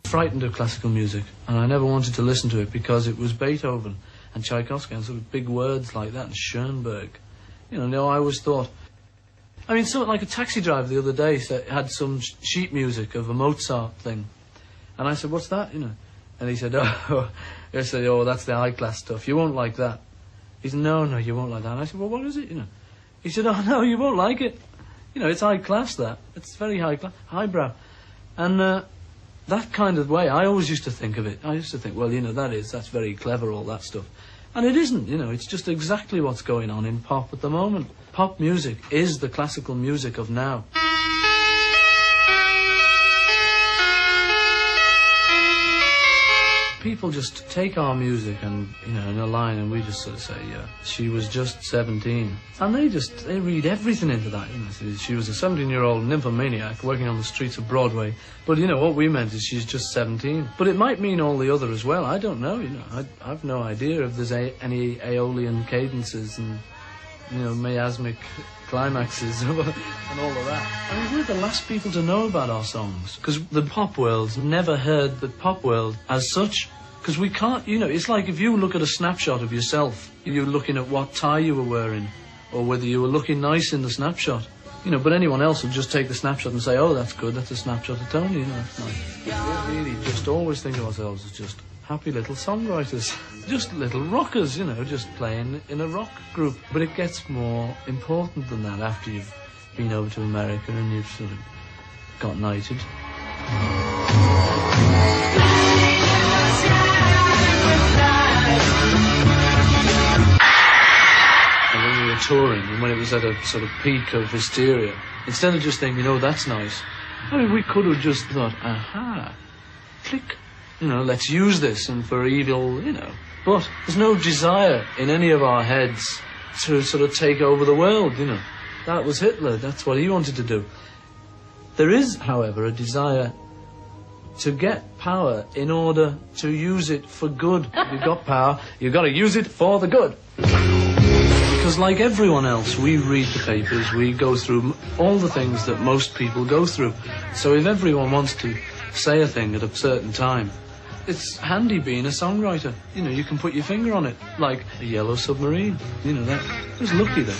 frightened of classical music, and I never wanted to listen to it because it was Beethoven and Tchaikovsky and sort of big words like that, and Schoenberg. You know, I always thought... I mean, something like a taxi driver the other day had some sheet music of a Mozart thing. And I said, what's that, you know? And he said, oh, that's the high-class stuff. You won't like that. He said, no, you won't like that. And I said, well, what is it, you know? He said, oh, no, you won't like it. You know, it's high-class, that. It's very high-class, highbrow. And that kind of way, I always used to think of it. I used to think, well, you know, that's very clever, all that stuff. And it isn't, you know, it's just exactly what's going on in pop at the moment. Pop music is the classical music of now. People just take our music and, you know, in a line, and we just sort of say, yeah, she was just 17. And they read everything into that, you know. She was a 17-year-old nymphomaniac working on the streets of Broadway. But, you know, what we meant is she's just 17. But it might mean all the other as well. I don't know, you know. I've no idea if there's any Aeolian cadences and, you know, miasmic climaxes and all of that. I mean, we're the last people to know about our songs, because the pop world's never heard the pop world as such. Because we can't, you know, it's like if you look at a snapshot of yourself, you're looking at what tie you were wearing, or whether you were looking nice in the snapshot. You know, but anyone else would just take the snapshot and say, oh, that's good, that's a snapshot of Tony, you know. It's nice. We really just always think of ourselves as just happy little songwriters. Just little rockers, you know, just playing in a rock group. But it gets more important than that after you've been over to America and you've sort of got knighted. And when we were touring, and when it was at a sort of peak of hysteria, instead of just thinking, oh, that's nice, I mean, we could have just thought, aha, click. You know, let's use this, and for evil, you know. But there's no desire in any of our heads to sort of take over the world, you know. That was Hitler, that's what he wanted to do. There is, however, a desire to get power in order to use it for good. You've got power, you've got to use it for the good. Because like everyone else, we read the papers, we go through all the things that most people go through. So if everyone wants to say a thing at a certain time, it's handy being a songwriter. You know, you can put your finger on it, like a yellow submarine. You know, that was lucky then.